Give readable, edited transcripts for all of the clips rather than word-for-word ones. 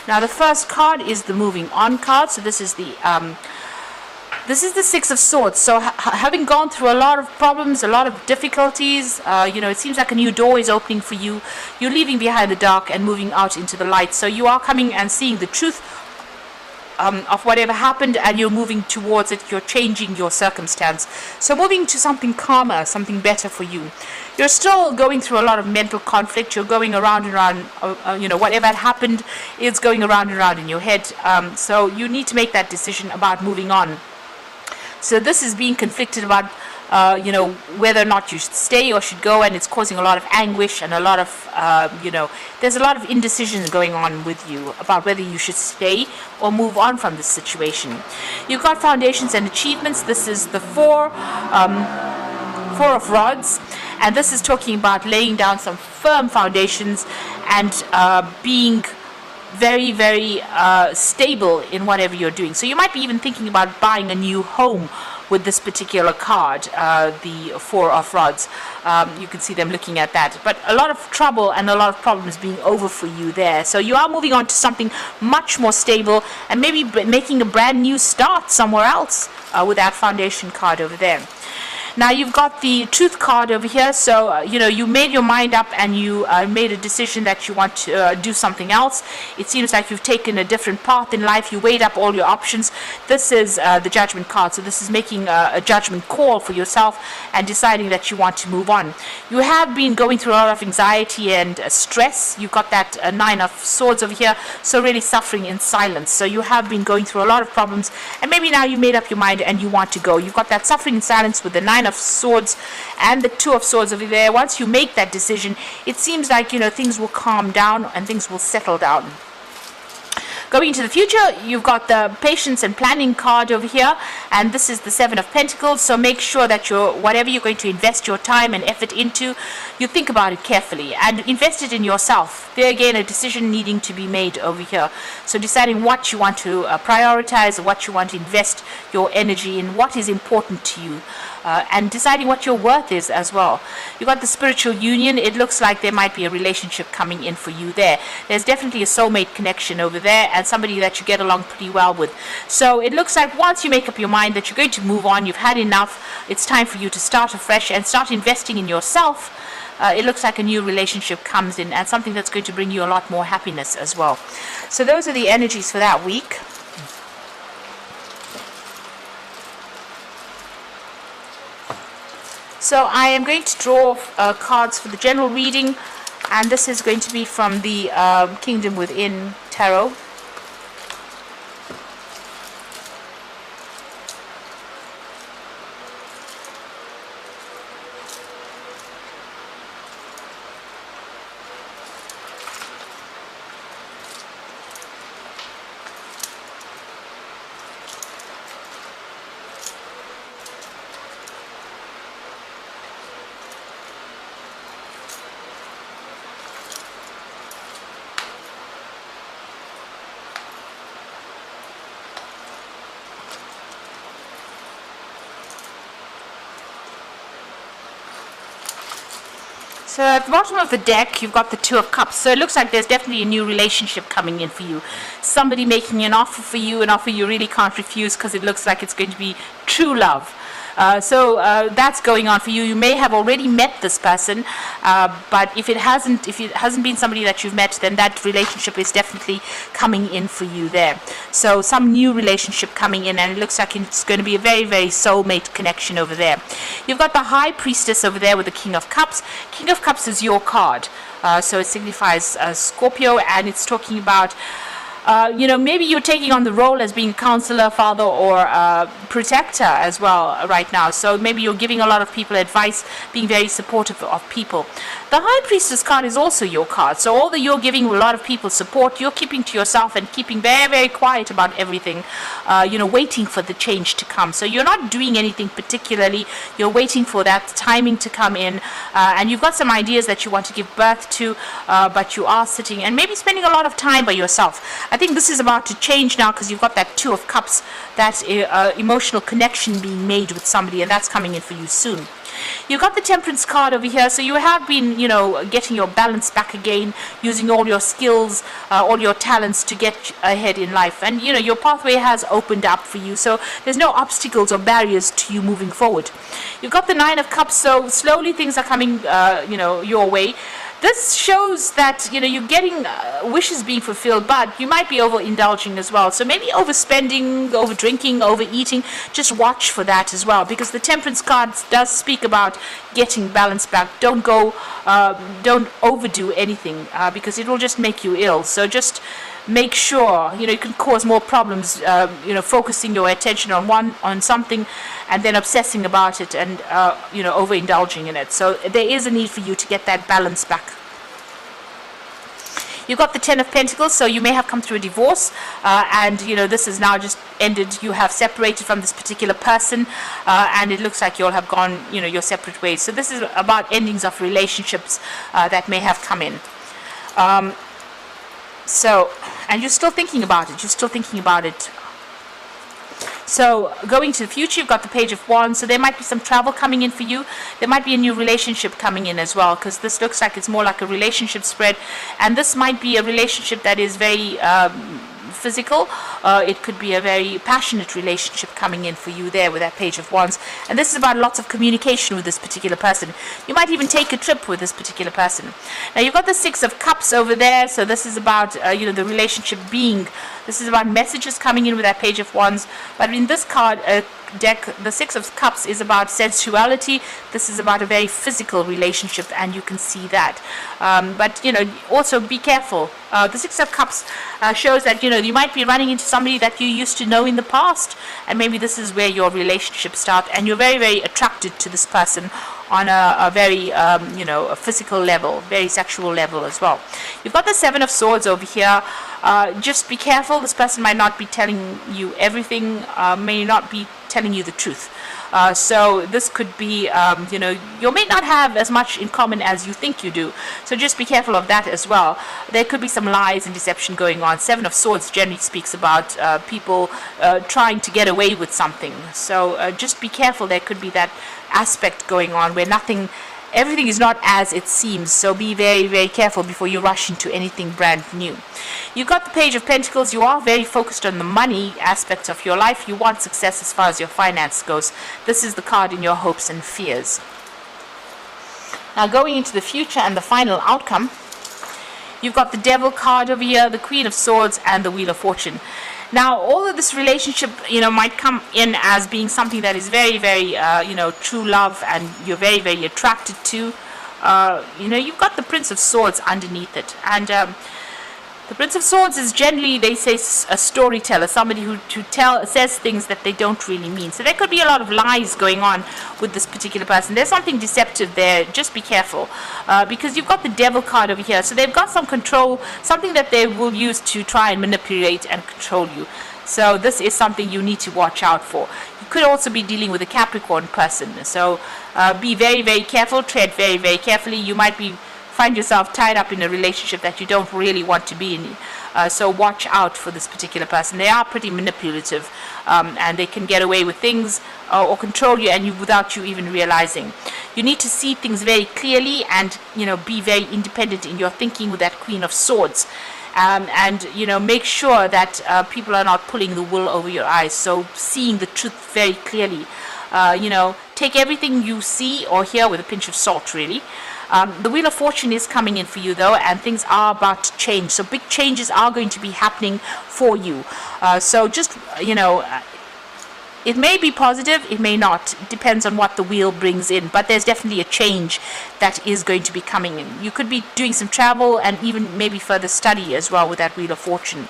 Now the first card is the moving on card. So this is the Six of Swords. So having gone through a lot of problems, a lot of difficulties, it seems like a new door is opening for you. You're leaving behind the dark and moving out into the light. So you are coming and seeing the truth of whatever happened, and you're moving towards it. You're changing your circumstance. So moving to something calmer, something better for you. You're still going through a lot of mental conflict. You're going around and around, whatever had happened is going around and around in your head. So you need to make that decision about moving on. So this is being conflicted about, whether or not you should stay or should go, and it's causing a lot of anguish and a lot of, there's a lot of indecision going on with you about whether you should stay or move on from this situation. You've got foundations and achievements. This is the Four of Rods, and this is talking about laying down some firm foundations and being very, very stable in whatever you're doing. So you might be even thinking about buying a new home with this particular card, the Four of Rods. You can see them looking at that. But a lot of trouble and a lot of problems being over for you there. So you are moving on to something much more stable and maybe making a brand new start somewhere else with that foundation card over there. Now you've got the Truth card over here. So you made your mind up and you made a decision that you want to do something else. It seems like you've taken a different path in life. You weighed up all your options. This is the Judgment card. So this is making a judgment call for yourself and deciding that you want to move on. You have been going through a lot of anxiety and stress. You've got that Nine of Swords over here. So really suffering in silence. So you have been going through a lot of problems, and maybe now you made up your mind and you want to go. You've got that suffering in silence with the Nine of Swords and the Two of Swords over there. Once you make that decision, it seems like things will calm down and things will settle down. Going into the future, you've got the Patience and Planning card over here, and this is the Seven of Pentacles. So make sure that whatever you're going to invest your time and effort into, you think about it carefully and invest it in yourself. There again, a decision needing to be made over here. So deciding what you want to prioritize, what you want to invest your energy in, what is important to you. And deciding what your worth is as well. You've got the Spiritual Union. It looks like there might be a relationship coming in for you there. There's definitely a soulmate connection over there and somebody that you get along pretty well with. So it looks like once you make up your mind that you're going to move on, you've had enough, it's time for you to start afresh and start investing in yourself. It looks like a new relationship comes in and something that's going to bring you a lot more happiness as well. So those are the energies for that week. So I am going to draw cards for the general reading, and this is going to be from the Kingdom Within Tarot. So at the bottom of the deck, you've got the Two of Cups. So it looks like there's definitely a new relationship coming in for you. Somebody making an offer for you, an offer you really can't refuse because it looks like it's going to be true love. So that's going on for you. You may have already met this person, but if it hasn't been somebody that you've met, then that relationship is definitely coming in for you there. So some new relationship coming in, and it looks like it's going to be a very, very soulmate connection over there. You've got the High Priestess over there with the King of Cups. King of Cups is your card, so it signifies Scorpio, and it's talking about maybe you're taking on the role as being counselor, father, or protector as well right now. So maybe you're giving a lot of people advice, being very supportive of people. The High Priestess card is also your card. So although you're giving a lot of people support, you're keeping to yourself and keeping very, very quiet about everything, waiting for the change to come. So you're not doing anything particularly. You're waiting for that timing to come in, and you've got some ideas that you want to give birth to, but you are sitting and maybe spending a lot of time by yourself. I think this is about to change now because you've got that Two of Cups, that emotional connection being made with somebody, and that's coming in for you soon. You got the Temperance card over here, so you have been, getting your balance back again, using all your skills, all your talents to get ahead in life. And, your pathway has opened up for you, so there's no obstacles or barriers to you moving forward. You've got the Nine of Cups, so slowly things are coming, your way. This shows that, you're getting wishes being fulfilled, but you might be overindulging as well. So maybe overspending, over drinking, overeating. Just watch for that as well, because the Temperance card does speak about getting balance back. Don't overdo anything, because it will just make you ill. So just make sure, it can cause more problems, focusing your attention on something and then obsessing about it and, overindulging in it. So there is a need for you to get that balance back. You've got the Ten of Pentacles, so you may have come through a divorce, and this is now just ended. You have separated from this particular person, and it looks like you'll have gone, your separate ways. So this is about endings of relationships that may have come in. And you're still thinking about it. So going to the future, you've got the Page of Wands, so there might be some travel coming in for you. There might be a new relationship coming in as well, because this looks like it's more like a relationship spread, and this might be a relationship that is very physical. It could be a very passionate relationship coming in for you there with that Page of Wands, and this is about lots of communication with this particular person. You might even take a trip with this particular person. Now you've got the Six of Cups over there, so this is about the relationship being. This is about messages coming in with that Page of Wands, but in this card deck, the Six of Cups is about sensuality. This is about a very physical relationship, and you can see that. But also be careful. The Six of Cups shows that you might be running into somebody that you used to know in the past, and maybe this is where your relationship starts, and you're very, very attracted to this person on a very a physical level, very sexual level as well. You've got the Seven of Swords over here. Just be careful. This person might not be telling you everything, may not be telling you the truth. So this could be, you may not have as much in common as you think you do. So just be careful of that as well. There could be some lies and deception going on. Seven of Swords generally speaks about people trying to get away with something. So just be careful. There could be that aspect going on where everything is not as it seems. So be very, very careful before you rush into anything brand new. You've got the Page of Pentacles. You are very focused on the money aspects of your life. You want success as far as your finance goes. This is the card in your hopes and fears. Now going into the future and the final outcome, you've got the Devil card over here, the Queen of Swords, and the Wheel of Fortune. Now, all of this relationship, might come in as being something that is very, very, true love, and you're very, very attracted to. You've got the Prince of Swords underneath it, and the Prince of Swords is generally, they say, a storyteller, somebody who says things that they don't really mean. So there could be a lot of lies going on with this particular person. There's something deceptive there. Just be careful, because you've got the Devil card over here. So they've got some control, something that they will use to try and manipulate and control you. So this is something you need to watch out for. You could also be dealing with a Capricorn person. So be very, very careful. Tread very, very carefully. You might find yourself tied up in a relationship that you don't really want to be in. So watch out for this particular person. They are pretty manipulative, and they can get away with things or control you, without you even realizing. You need to see things very clearly and be very independent in your thinking with that Queen of Swords. And make sure that people are not pulling the wool over your eyes. So seeing the truth very clearly. Take everything you see or hear with a pinch of salt, really. The Wheel of Fortune is coming in for you, though, and things are about to change. So big changes are going to be happening for you. So just, it may be positive, it may not. It depends on what the wheel brings in. But there's definitely a change that is going to be coming in. You could be doing some travel and even maybe further study as well with that Wheel of Fortune.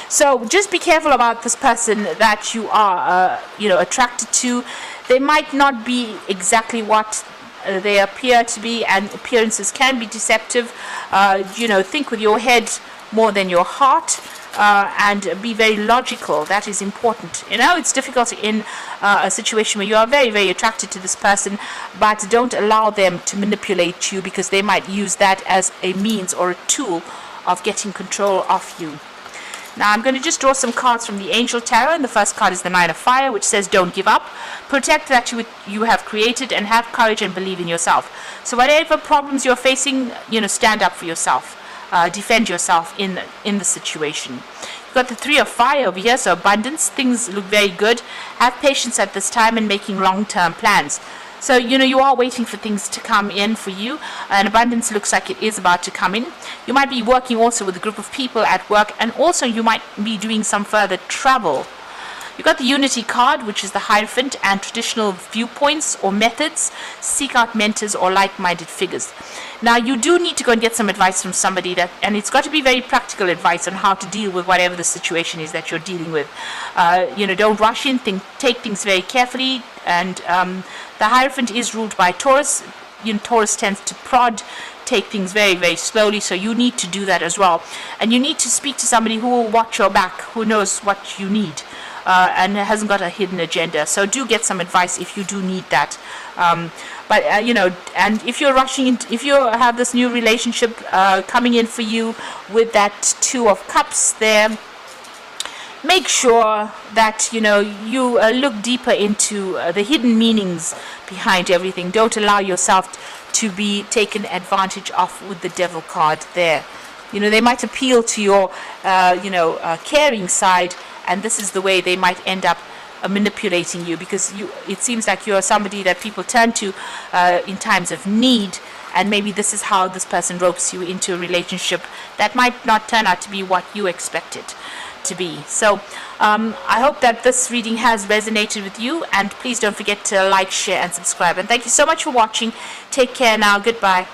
So just be careful about this person that you are, attracted to. They might not be exactly what they appear to be, and appearances can be deceptive. Think with your head more than your heart, and be very logical. That is important. It's difficult in a situation where you are very, very attracted to this person, but don't allow them to manipulate you, because they might use that as a means or a tool of getting control of you. Now I'm going to just draw some cards from the Angel Tarot, and the first card is the Nine of Fire, which says don't give up, protect that you have created, and have courage and believe in yourself. So whatever problems you're facing, stand up for yourself, defend yourself in the situation. You've got the Three of Fire over here, so abundance, things look very good. Have patience at this time and making long-term plans. So, you are waiting for things to come in for you, and abundance looks like it is about to come in. You might be working also with a group of people at work, and also you might be doing some further travel. You've got the Unity card, which is the Hierophant, and traditional viewpoints or methods. Seek out mentors or like-minded figures. Now, you do need to go and get some advice from somebody, and it's got to be very practical advice on how to deal with whatever the situation is that you're dealing with. Don't rush in, take things very carefully, and the Hierophant is ruled by Taurus. Taurus tends to prod, take things very, very slowly, so you need to do that as well. And you need to speak to somebody who will watch your back, who knows what you need. And hasn't got a hidden agenda. So do get some advice if you do need that. And if you're rushing in, if you have this new relationship coming in for you with that Two of Cups there, make sure that you look deeper into the hidden meanings behind everything. Don't allow yourself to be taken advantage of with the Devil card there. They might appeal to your caring side, and this is the way they might end up manipulating you, because it seems like you're somebody that people turn to in times of need, and maybe this is how this person ropes you into a relationship that might not turn out to be what you expect it to be. So I hope that this reading has resonated with you, and please don't forget to like, share and subscribe, and thank you so much for watching. Take care now. Goodbye.